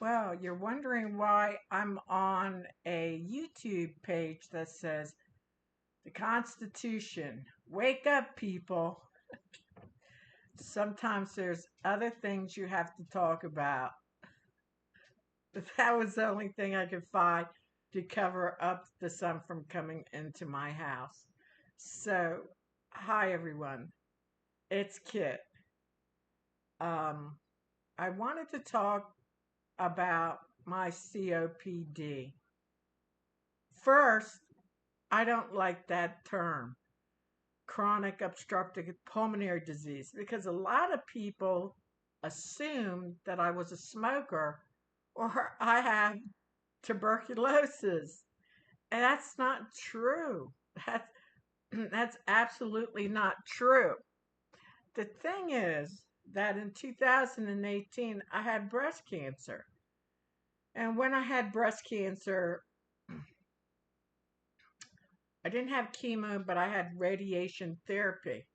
Well, you're wondering why I'm on a YouTube page that says the Constitution. Wake up, people. Sometimes there's other things you have to talk about. But that was the only thing I could find to cover up the sun from coming into my house. So, hi everyone. It's Kit. Um, I wanted to talk about my COPD. First, I don't like that term, chronic obstructive pulmonary disease, because a lot of people assume that I was a smoker or I have tuberculosis. And that's not true. That's, that's absolutely not true. The thing is that in 2018, I had breast cancer. And when I had breast cancer, I didn't have chemo, but I had radiation therapy.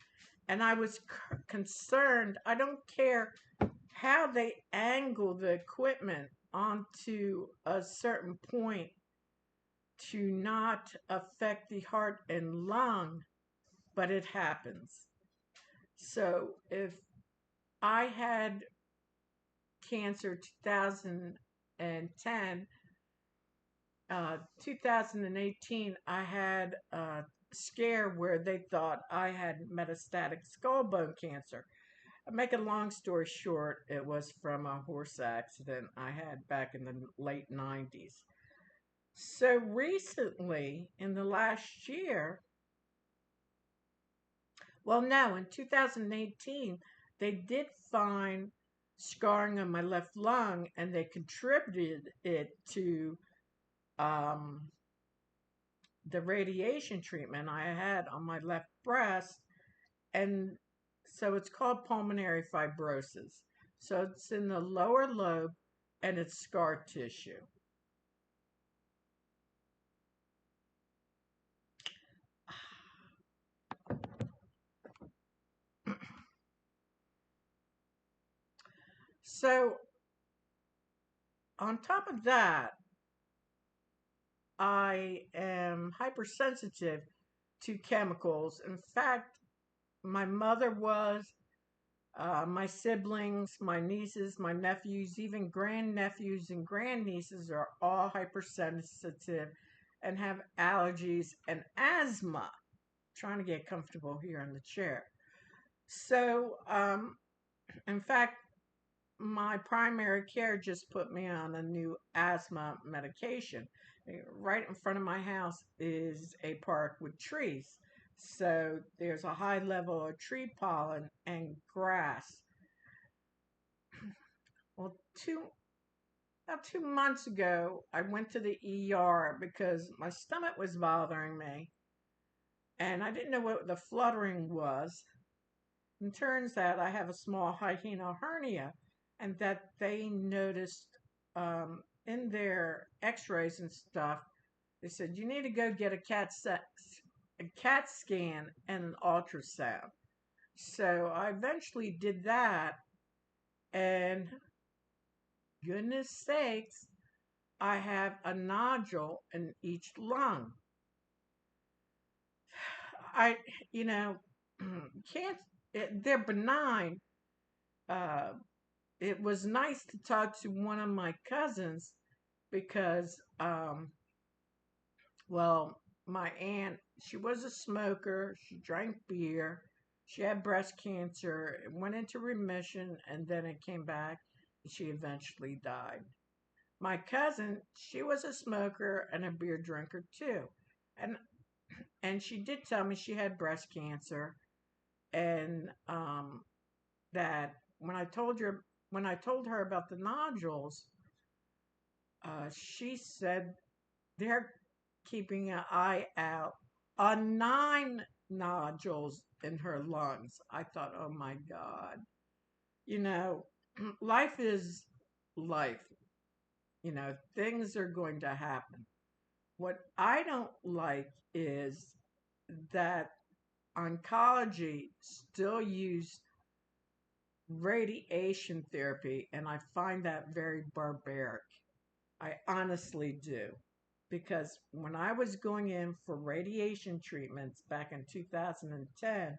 And I was concerned. I don't care how they angle the equipment onto a certain point to not affect the heart and lung, but it happens. So if I had cancer 2010, 2018, I had a scare where they thought I had metastatic skull bone cancer. Make a long story short, it was from a horse accident I had back in the late 90s. So recently, in the last year, well, no, in 2018, they did find scarring on my left lung and they contributed it to um, the radiation treatment I had on my left breast. And so it's called pulmonary fibrosis. So it's in the lower lobe and it's scar tissue. So, on top of that, I am hypersensitive to chemicals. In fact, my mother was, my siblings, my nieces, my nephews, even grandnephews and grandnieces are all hypersensitive and have allergies and asthma. Trying to get comfortable here in the chair. So, in fact, my primary care just put me on a new asthma medication. Right in front of my house is a park with trees. So there's a high level of tree pollen and grass. Well, about 2 months ago, I went to the ER because my stomach was bothering me and I didn't know what the fluttering was. And turns out I have a small hiatal hernia, and that they noticed in their X-rays and stuff. They said you need to go get a CAT scan and an ultrasound. So I eventually did that, and goodness sakes, I have a nodule in each lung. I, you know, can't. They're benign, uh, it was nice to talk to one of my cousins because, well, my aunt, she was a smoker, she drank beer, she had breast cancer, it went into remission, and then it came back, and she eventually died. My cousin, she was a smoker and a beer drinker too. And and she did tell me she had breast cancer and that when I told her about the nodules, she said they're keeping an eye out on 9 nodules in her lungs. I thought, oh my God, you know, life is life. Things are going to happen. What I don't like is that oncology still use radiation therapy, and I find that very barbaric. I honestly do. Because when I was going in for radiation treatments back in 2010,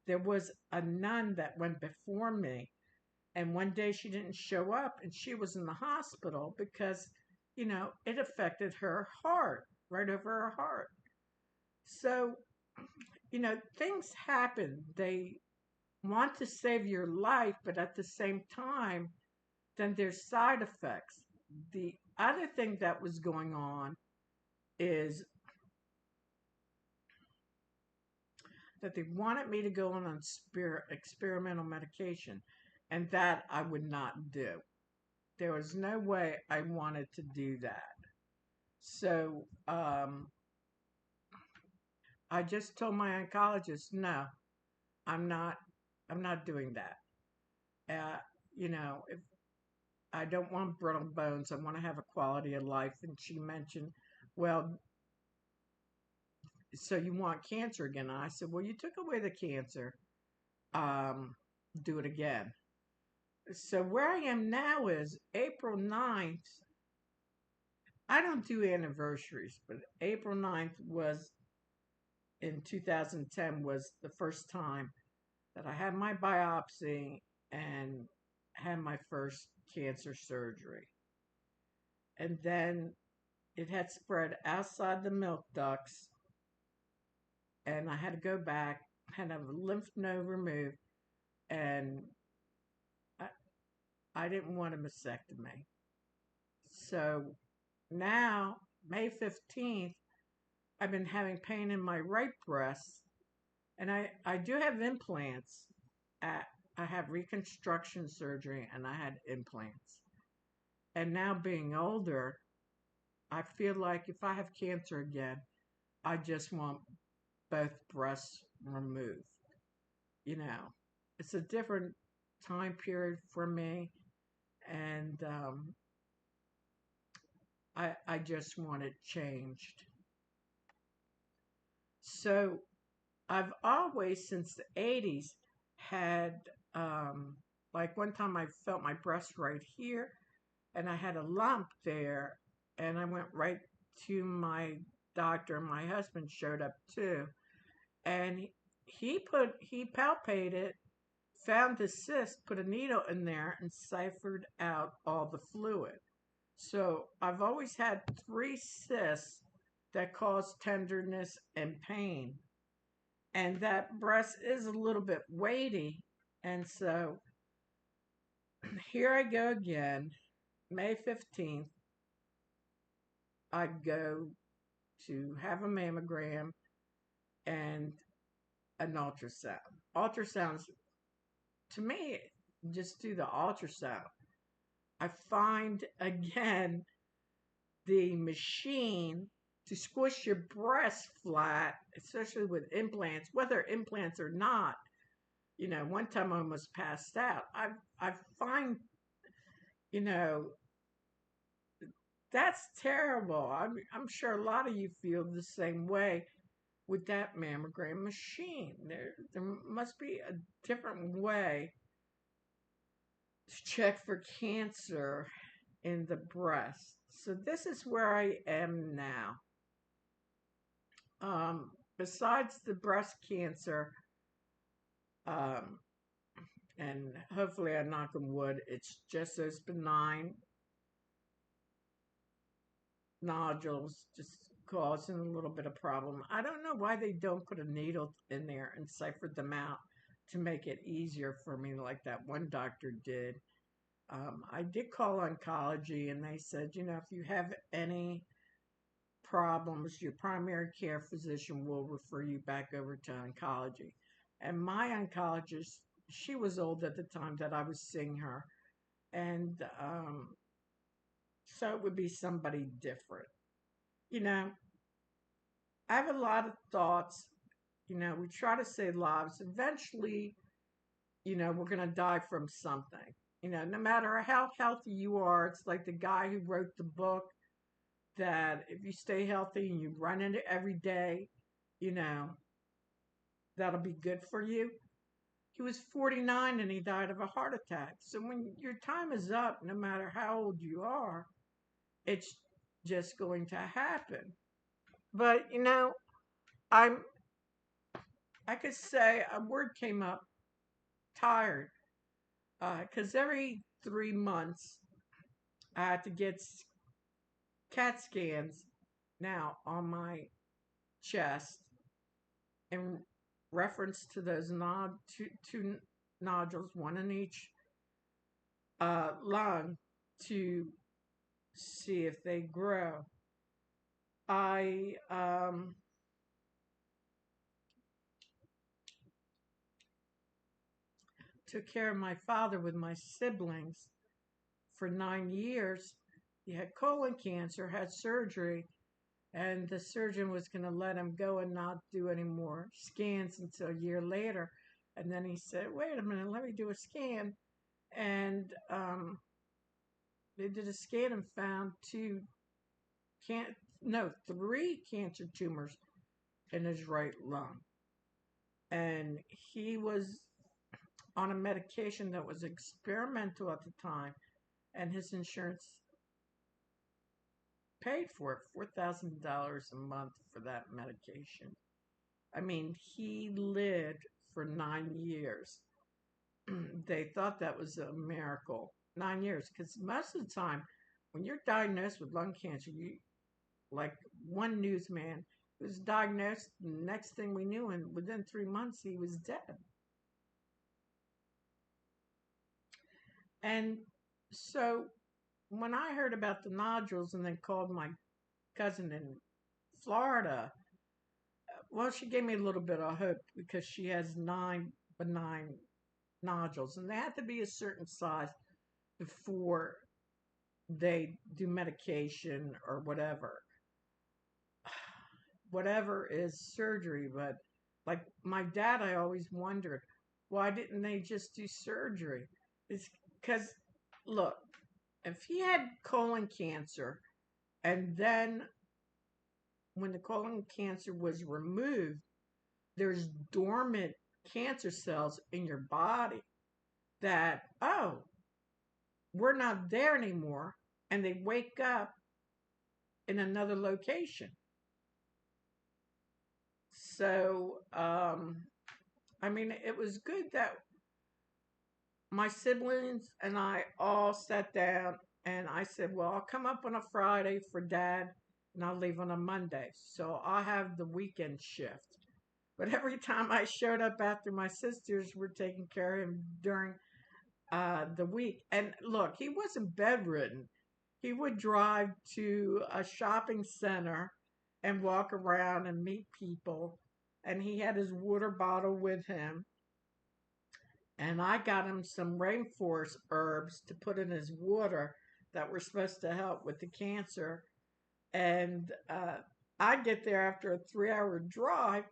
there was a nun that went before me. And one day she didn't show up and she was in the hospital because, it affected her heart, right over her heart. So, things happen. They want to save your life, but at the same time, then there's side effects. The other thing that was going on is that they wanted me to go on experimental medication, and that I would not do. There was no way I wanted to do that. So I just told my oncologist, no, I'm not. I'm not doing that. Uh, if I don't want brittle bones, I want to have a quality of life. And she mentioned, well, so you want cancer again? And I said, well, you took away the cancer. Um, do it again. So where I am now is April 9th. I don't do anniversaries, but April 9th was in 2010 was the first time that I had my biopsy and had my first cancer surgery. And then it had spread outside the milk ducts, and I had to go back, had a lymph node removed, and I, I didn't want a mastectomy. So now, May 15th, I've been having pain in my right breast, and I do have implants. At, I have reconstruction surgery, and I had implants. And now, being older, I feel like if I have cancer again, I just want both breasts removed. You know, it's a different time period for me, and I just want it changed. So I've always, since the 80s, had, um, like one time I felt my breast right here, and I had a lump there, and I went right to my doctor. My husband showed up too, and he palpated, found the cyst, put a needle in there, and ciphered out all the fluid. So I've always had three cysts that cause tenderness and pain. And that breast is a little bit weighty. And so here I go again, May 15th. I go to have a mammogram and an ultrasound. Ultrasounds, to me, just do the ultrasound. I find again the machine to squish your breast flat, especially with implants, whether implants or not. One time I almost passed out. I find, you know, that's terrible. I'm sure a lot of you feel the same way with that mammogram machine. There must be a different way to check for cancer in the breast. So this is where I am now. Besides the breast cancer, um, and hopefully I knock on wood, it's just those benign nodules just causing a little bit of problem. I don't know why they don't put a needle in there and cipher them out to make it easier for me like that one doctor did. I did call oncology and they said, if you have any problems, your primary care physician will refer you back over to oncology. And my oncologist, she was old at the time that I was seeing her. And so it would be somebody different. You know, I have a lot of thoughts. We try to save lives. Eventually, we're going to die from something. No matter how healthy you are, it's like the guy who wrote the book that if you stay healthy and you run into every day, you know, that'll be good for you. He was 49 and he died of a heart attack. So when your time is up, no matter how old you are, it's just going to happen. But I'm I could say a word came up, tired, because every 3 months I had to get CAT scans now on my chest in reference to those two nodules, one in each lung, to see if they grow. I took care of my father with my siblings for 9 years. He had colon cancer, had surgery, and the surgeon was going to let him go and not do any more scans until a year later. And then he said, "Wait a minute, let me do a scan." And they did a scan and found three cancer tumors in his right lung. And he was on a medication that was experimental at the time, and his insurance paid for it, $4,000 a month for that medication. I mean, he lived for 9 years. They thought that was a miracle. 9 years, because most of the time, when you're diagnosed with lung cancer, like one newsman was diagnosed. Next thing we knew, and within 3 months, he was dead. And so when I heard about the nodules and then called my cousin in Florida, well, she gave me a little bit of hope because she has 9 benign nodules, and they have to be a certain size before they do medication or whatever. Whatever is surgery, but like my dad, I always wondered why didn't they just do surgery? It's because, look, if he had colon cancer and then when the colon cancer was removed, there's dormant cancer cells in your body that, oh, we're not there anymore. And they wake up in another location. So, I mean, it was good that my siblings and I all sat down and I said, well, I'll come up on a Friday for dad and I'll leave on a Monday. So I'll have the weekend shift. But every time I showed up after my sisters were taking care of him during the week, and look, he wasn't bedridden. He would drive to a shopping center and walk around and meet people. And he had his water bottle with him. And I got him some rainforest herbs to put in his water that were supposed to help with the cancer. And I get there after a 3 hour drive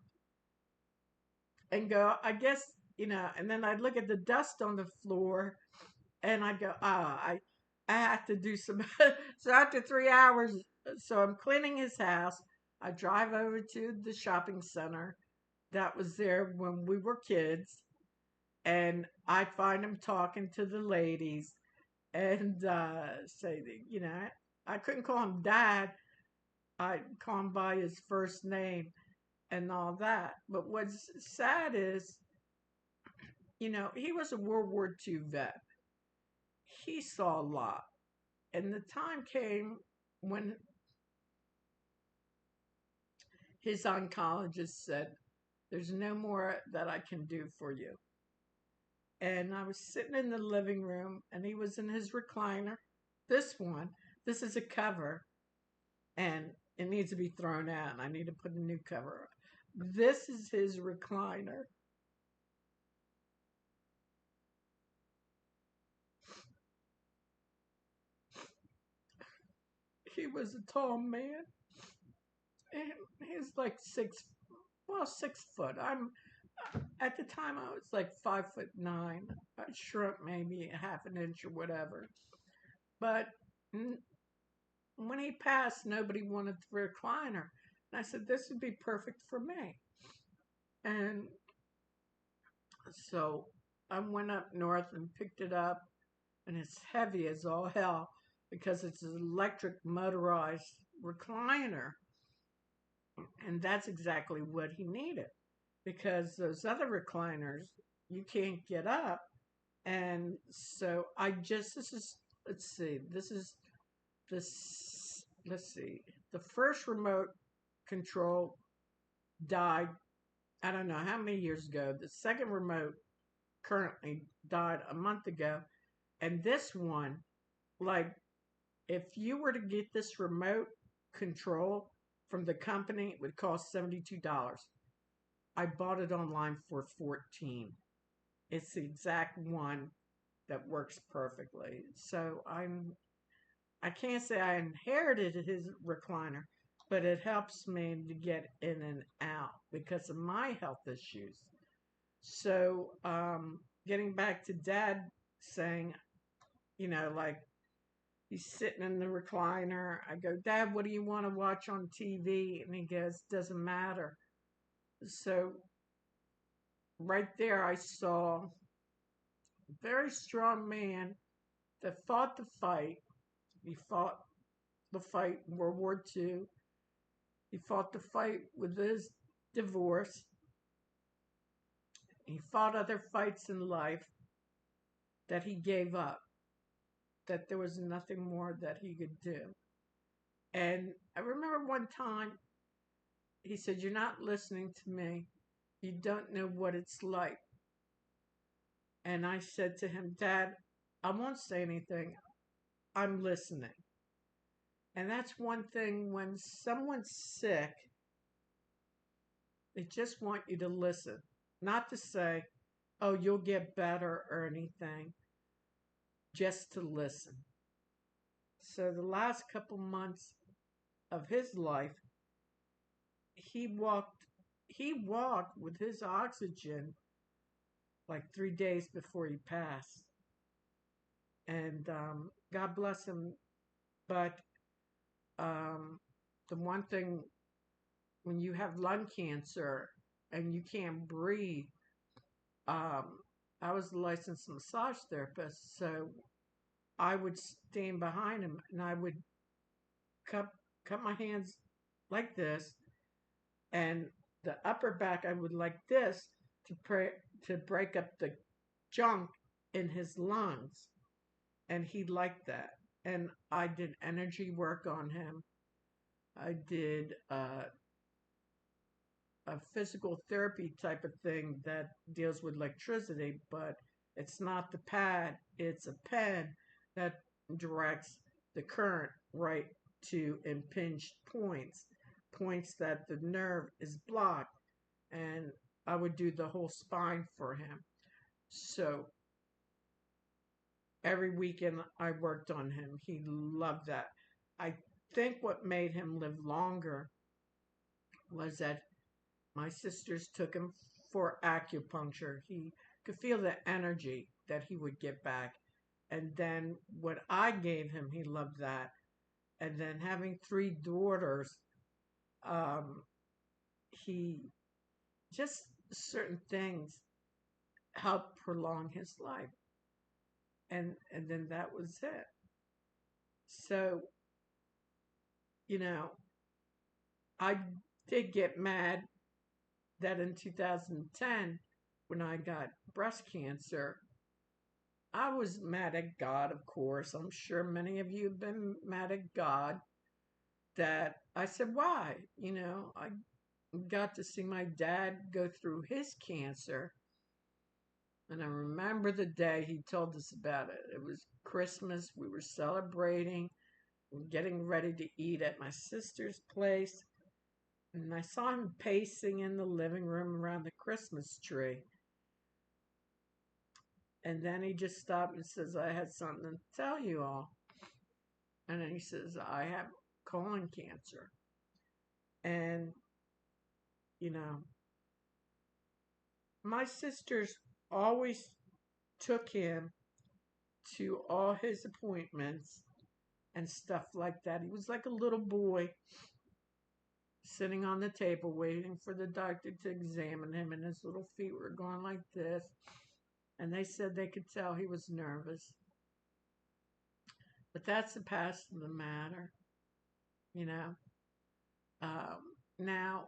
and go, I guess, and then I'd look at the dust on the floor and I go, I have to do some. So after 3 hours, so I'm cleaning his house. I drive over to the shopping center that was there when we were kids, and I find him talking to the ladies and say, I couldn't call him dad. I call him by his first name and all that. But what's sad is, he was a World War II vet. He saw a lot. And the time came when his oncologist said, there's no more that I can do for you. And I was sitting in the living room and he was in his recliner. This is a cover and it needs to be thrown out and I need to put a new cover on. This is his recliner. He was a tall man. And he's like 6 foot. I'm At the time I was like 5'9". I shrunk maybe a half an inch or whatever. But when he passed, nobody wanted the recliner. And I said, this would be perfect for me. And So I went up north and picked it up, and it's heavy as all hell because it's an electric motorized recliner. And that's exactly what he needed because those other recliners, you can't get up. And so this is, let's see, let's see, the first remote control died, I don't know how many years ago. The second remote currently died a month ago. And this one, like, if you were to get this remote control from the company, it would cost $72. I bought it online for 14. It's the exact one that works perfectly. So I can't say I inherited his recliner, but it helps me to get in and out because of my health issues. So getting back to Dad saying, like he's sitting in the recliner. I go, Dad, what do you want to watch on TV? And he goes, doesn't matter. So right there, I saw a very strong man that fought the fight. He fought the fight in World War II. He fought the fight with his divorce. He fought other fights in life that he gave up, that there was nothing more that he could do. And I remember one time he said, you're not listening to me. You don't know what it's like. And I said to him, Dad, I won't say anything. I'm listening. And that's one thing when someone's sick, they just want you to listen, not to say, oh, you'll get better or anything, just to listen. So the last couple months of his life, he walked with his oxygen like 3 days before he passed. And God bless him. But the one thing, when you have lung cancer and you can't breathe, I was a licensed massage therapist, so I would stand behind him and I would cut my hands like this, and the upper back I would like this to break up the junk in his lungs, and he liked that. And I did energy work on him. I did a physical therapy type of thing that deals with electricity, but it's not the pad, it's a pen that directs the current right to impinged points that the nerve is blocked. And I would do the whole spine for him. So every weekend I worked on him. He loved that. I think what made him live longer was that my sisters took him for acupuncture. He could feel the energy that he would get back. And then what I gave him, he loved that. And then having 3 daughters, um, he just certain things helped prolong his life. And then that was it. So, you know, I did get mad that in 2010, when I got breast cancer, I was mad at God, of course. I'm sure many of you have been mad at God that I said, why? I got to see my dad go through his cancer. And I remember the day he told us about it. It was Christmas. We were celebrating, getting ready to eat at my sister's place. And I saw him pacing in the living room around the Christmas tree. And then he just stopped and says, I had something to tell you all. And then he says, I have colon cancer. And, you know, my sisters always took him to all his appointments and stuff like that. He was like a little boy. sitting on the table waiting for the doctor to examine him, and his little feet were going like this. And they said they could tell he was nervous. But that's the past of the matter, you know. Now,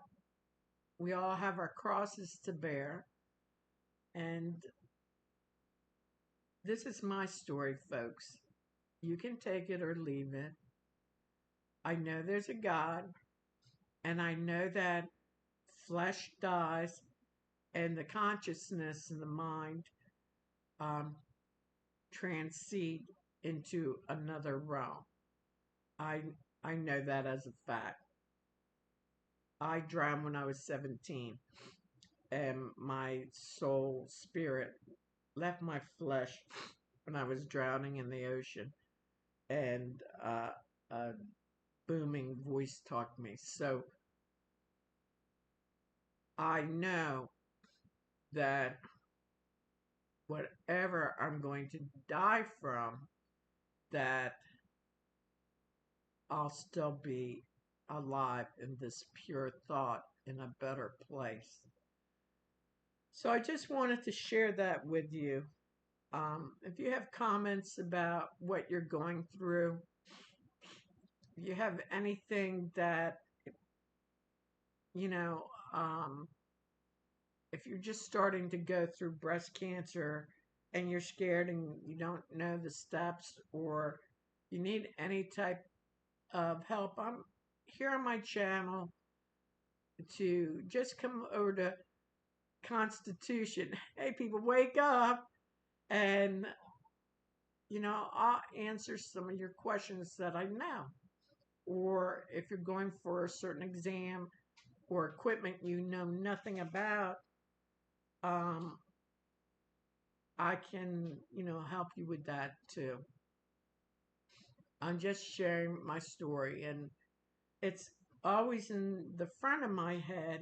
we all have our crosses to bear. And this is my story, folks. You can take it or leave it. I know there's a God, and I know that flesh dies and the consciousness and the mind um, transcend into another realm. I I know that as a fact. I drowned when I was 17, and my soul spirit left my flesh when I was drowning in the ocean, and a booming voice talked me. So I know that whatever I'm going to die from, that I'll still be alive in this pure thought in a better place. So I just wanted to share that with you. If you have comments about what you're going through, if you have anything that, you know, um, if you're just starting to go through breast cancer and you're scared and you don't know the steps, or you need any type of help, I'm here on my channel to just come over to Constitution. Hey, people, wake up, and I'll answer some of your questions that I know. Or if you're going for a certain exam or equipment you know nothing about, um, I can, help you with that too. I'm just sharing my story, and it's always in the front of my head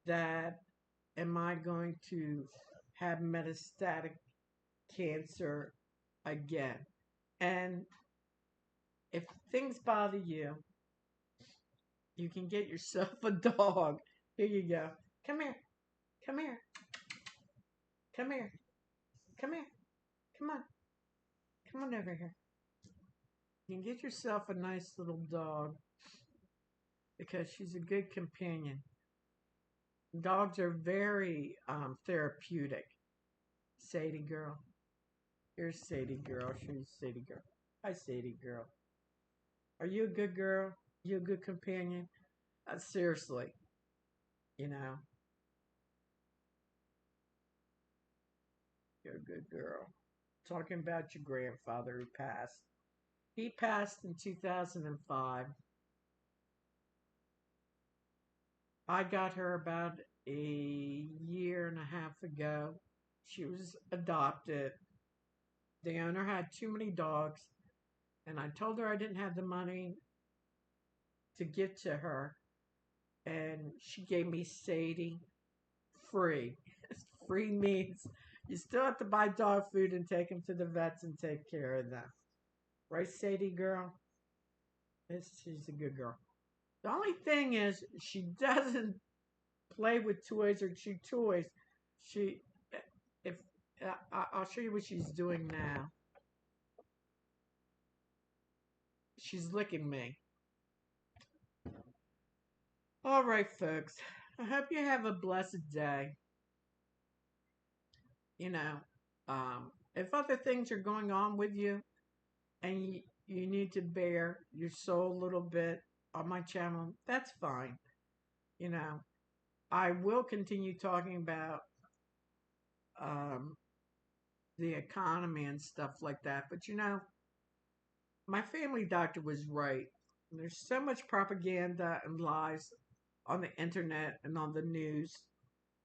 that am I going to have metastatic cancer again? And if things bother you, you can get yourself a dog. Here you go. Come here. Come here. Come here. Come here. Come on. Come on over here. You can get yourself a nice little dog because she's a good companion. Dogs are very therapeutic. Sadie girl. Here's Sadie girl. She's Sadie girl. Hi, Sadie girl. Are you a good girl? You a good companion? Seriously, you know, you're a good girl. Talking about your grandfather who passed. He passed in 2005. I got her about a year and a half ago. She was adopted. The owner had too many dogs, and I told her I didn't have the money to give to her, and she gave me Sadie free. Free means you still have to buy dog food and take them to the vets and take care of them. Right, Sadie girl? She's a good girl. The only thing is, she doesn't play with toys or chew toys. She, if I'll show you what she's doing now. She's licking me. All right, folks. I hope you have a blessed day. You know, if other things are going on with you and you need to bear your soul a little bit on my channel, that's fine. You know, I will continue talking about um, the economy and stuff like that. But my family doctor was right. There's so much propaganda and lies on the internet and on the news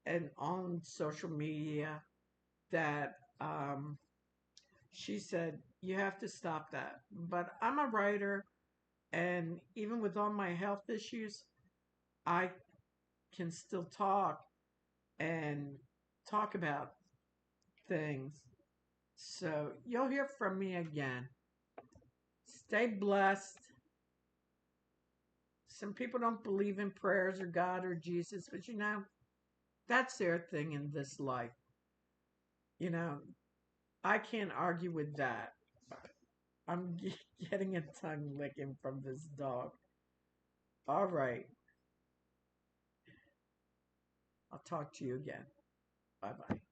and on social media that she said you have to stop that. But I'm a writer, and even with all my health issues, I can still talk and talk about things. So you'll hear from me again. Stay blessed. Some people don't believe in prayers or God or Jesus, but that's their thing in this life. You know, I can't argue with that. I'm getting a tongue licking from this dog. All right. I'll talk to you again. Bye bye.